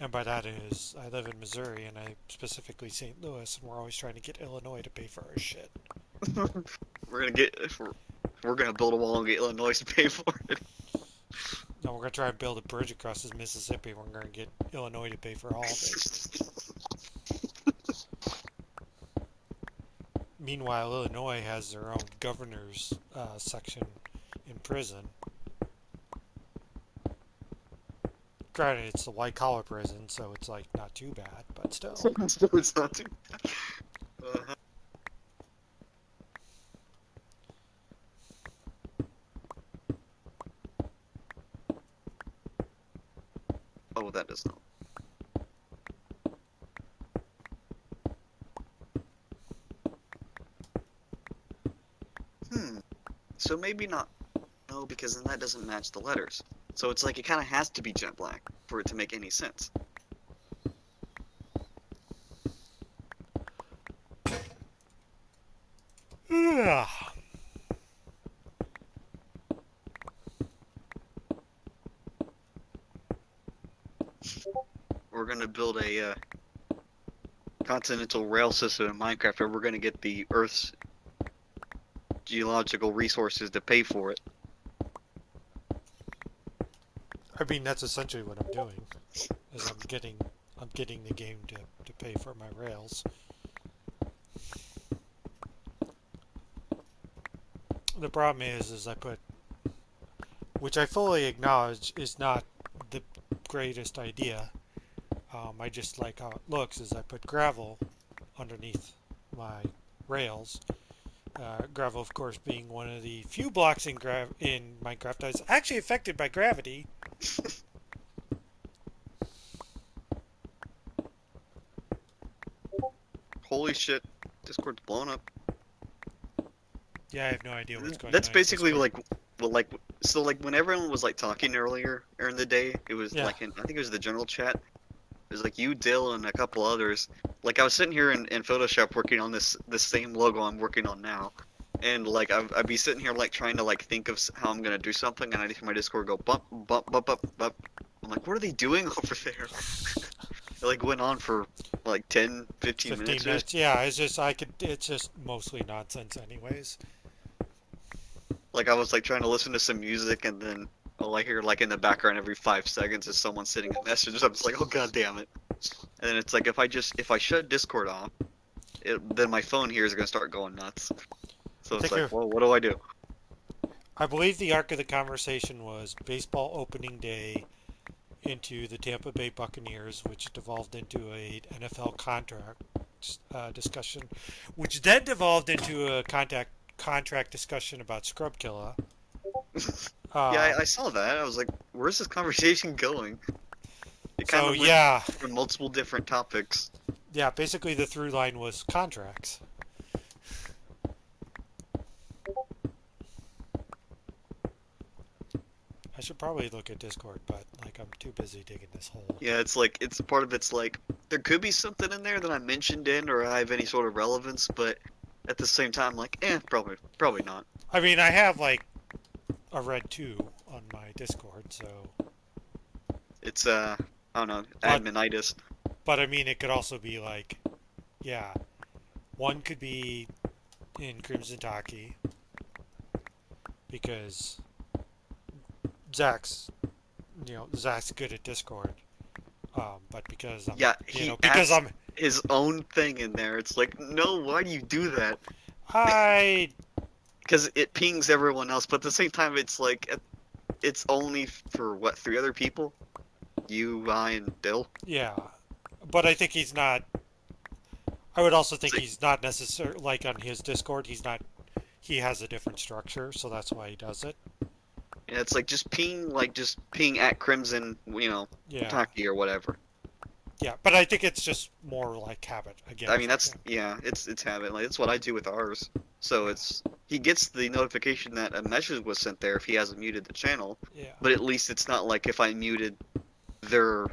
And by that is, I live in Missouri, and I specifically St. Louis, and we're always trying to get Illinois to pay for our shit. We're gonna build a wall and get Illinois to pay for it. No, we're gonna try and build a bridge across this Mississippi. We're gonna get Illinois to pay for all of it. Meanwhile, Illinois has their own governor's section in prison. Granted, it's the white collar prison, so it's like not too bad, but still. Still, it's not too bad. Oh, that does not. So maybe not. No, because then that doesn't match the letters. So it's like it kind of has to be jet black for it to make any sense. Yeah. We're gonna build a continental rail system in Minecraft, where we're gonna get the Earth's geological resources to pay for it. I mean, that's essentially what I'm doing. Is I'm getting the game to pay for my rails. The problem is I put, which I fully acknowledge is not the greatest idea. I just like how it looks. Is I put gravel underneath my rails. Gravel, of course, being one of the few blocks in Minecraft that is actually affected by gravity. Holy shit! Discord's blown up. Yeah, I have no idea what's going on. That's basically like, well, like, so like when everyone was like talking earlier in the day, it was like I think it was the general chat. It was like you, Dill, and a couple others. Like I was sitting here in Photoshop working on this same logo I'm working on now, and like I'd be sitting here like trying to like think of how I'm gonna do something, and I hear my Discord go bump bump bump bump bump. I'm like, what are they doing over there? It like went on for like 10, 15 minutes. Yeah, it's just mostly nonsense anyways. Like I was like trying to listen to some music, and then all I hear like in the background every 5 seconds is someone sending a message. I'm just like, oh god damn it. And then it's like if I shut Discord off then my phone here is gonna start going nuts. So it's Take like, your. well, what do I do? I believe the arc of the conversation was baseball opening day into the Tampa Bay Buccaneers, which devolved into a NFL contract discussion, which then devolved into a contract discussion about Scrub Killa. Yeah, Um, I saw that. I was like, where's this conversation going? It kind so of went yeah, from multiple different topics. yeah. Basically, the through line was contracts. I should probably look at Discord, but like I'm too busy digging this hole. Yeah, it's like it's part of it's like there could be something in there that I mentioned in or I have any sort of relevance, but at the same time, like, probably not. I mean, I have like a red 2 on my Discord, so. It's I don't know, But adminitis. but I mean, it could also be like, yeah, one could be in Crimson Taki because Zach's, Zach's good at Discord. But because I'm, Yeah, you he know, because adds I'm, his own thing in there. It's like, no, why do you do that? I, Because it pings everyone else, but at the same time, it's like it's only for what, three other people? You, I, and Dill. yeah, but I think he's not. I would also think It's like, he's not necessarily like on his Discord. He's not. He has a different structure, so that's why he does it. yeah, it's like just ping at Crimson, Yeah, Taki or whatever. yeah, but I think it's just more like habit again I mean, for that's him. yeah, it's habit. Like that's what I do with ours. So it's he gets the notification that a message was sent there if he hasn't muted the channel, Yeah, but at least it's not like if I muted their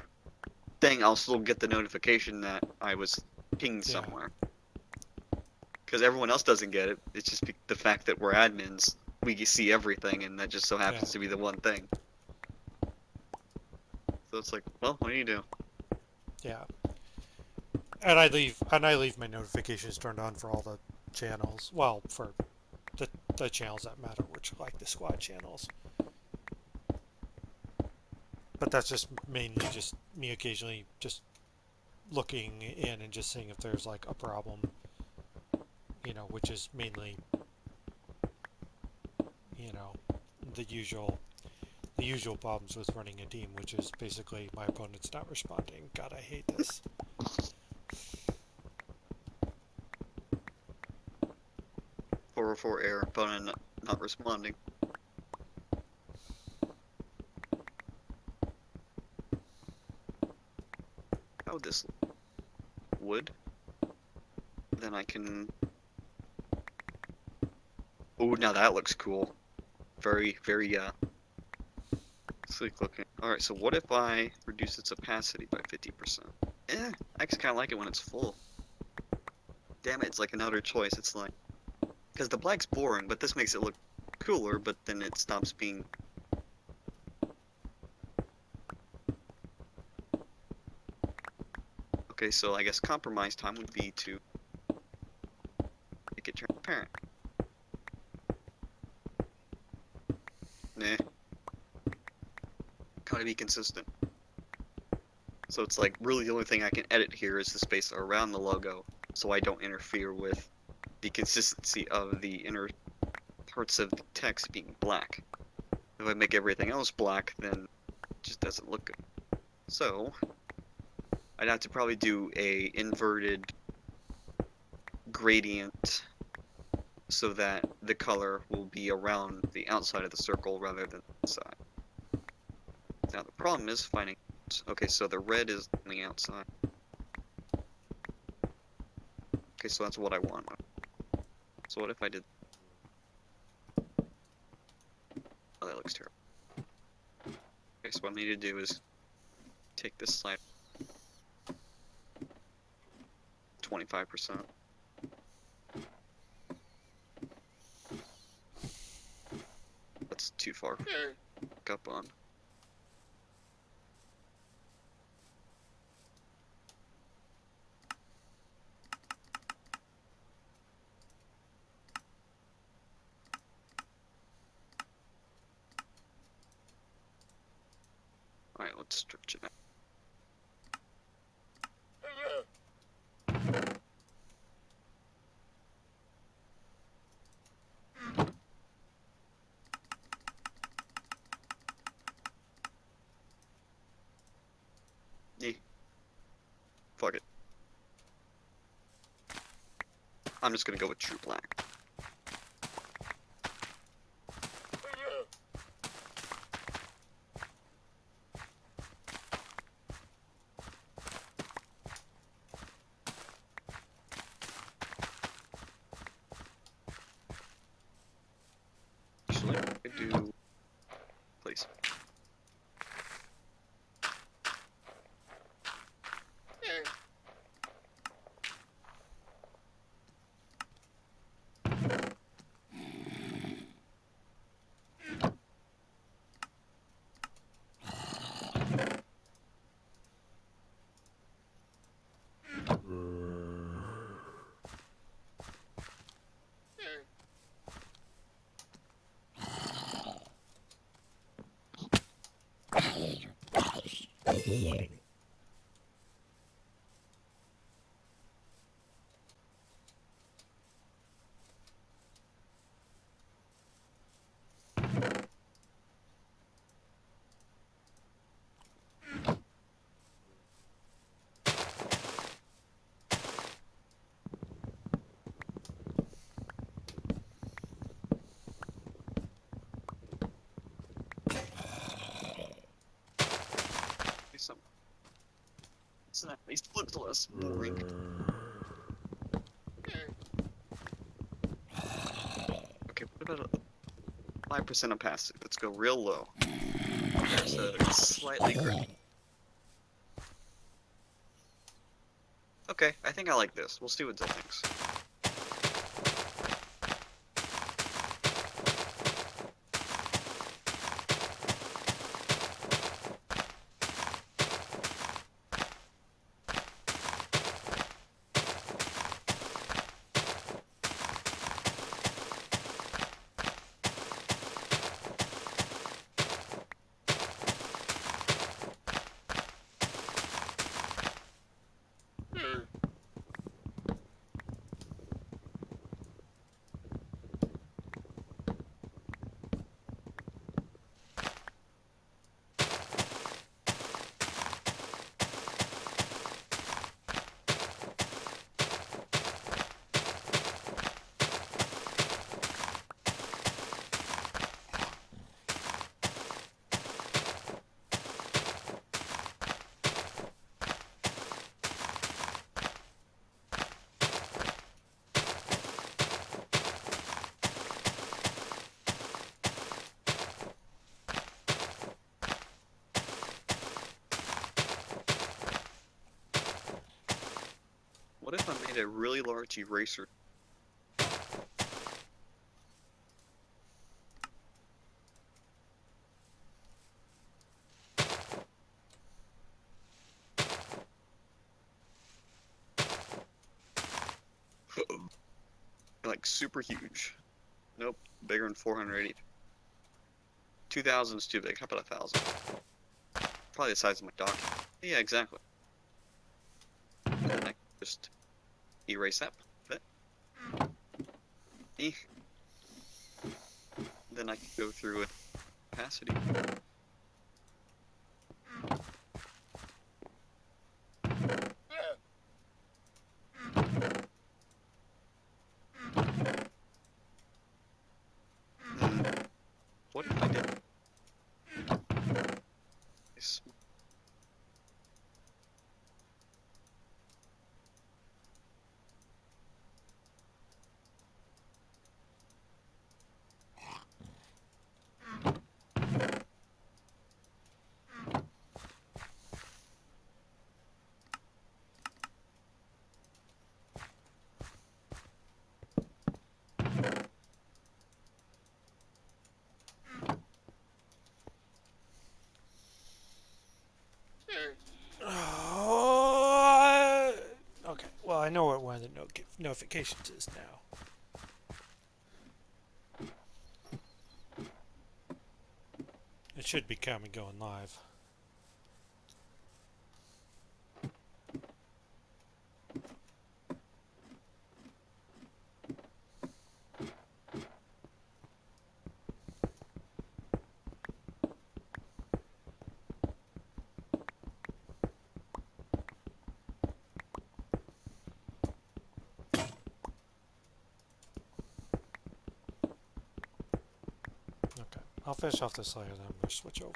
thing, I'll still get the notification that I was pinged yeah, somewhere. Because everyone else doesn't get it. It's just the fact that we're admins, we see everything, and that just so yeah, happens to be the one thing. So it's like, well, what do you do? yeah. And I leave my notifications turned on for all the channels. Well, for the channels that matter, which are like the squad channels. But that's just mainly just me occasionally just looking in and just seeing if there's like a problem, which is mainly, you know, the usual problems with running a team, which is basically my opponent's not responding. God, I hate this. 404 error, opponent not responding. Oh, this wood. Then I can. Oh, now that looks cool. Very, very sleek looking. All right, so what if I reduce its opacity by 50%? I actually kind of like it when it's full. Damn it, it's like another choice. It's like because the black's boring, but this makes it look cooler. But then it stops being. Okay, so I guess compromise time would be to make it transparent. Nah, gotta be consistent. So it's like really the only thing I can edit here is the space around the logo, so I don't interfere with the consistency of the inner parts of the text being black. If I make everything else black, then it just doesn't look good. So I'd have to probably do a inverted gradient so that the color will be around the outside of the circle rather than the inside. Now the problem is finding. Okay, so the red is on the outside. Okay, so that's what I want. So what if I did? Oh, that looks terrible. Okay, so what I need to do is take this side 25%. That's too far. Back up on. Alright, let's stretch it out. I'm just gonna go with true black. Actually, I do place. Some. So that at least looks less boring. Okay, what about a 5% opacity? Let's go real low. So it's slightly gray. Okay, I think I like this. We'll see what Zill thinks. What if I made a really large eraser? Like super huge. Nope, bigger than 480. 2,000 is too big. How about 1,000? Probably the size of my dock. Yeah, exactly. And then I just erase that bit. Eh. Then I can go through with opacity. Hmm. What if I did this? Okay, well, I know what one of the notifications is now. It should be coming going live. I'll finish off this layer, then I'm going to switch over.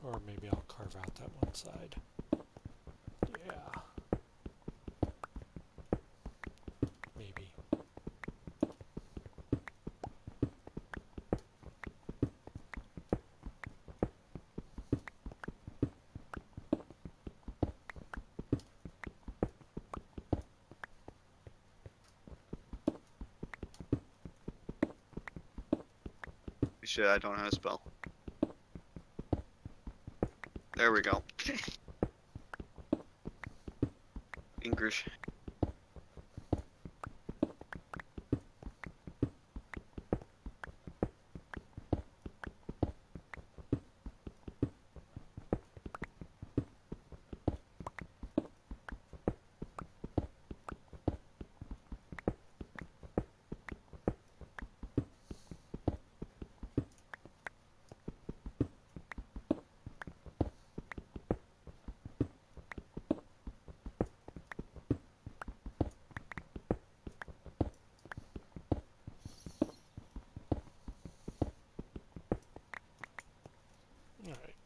Or maybe I'll carve out that one side. Yeah. Maybe. Shit, I don't know how to spell. There we go. English. Alright.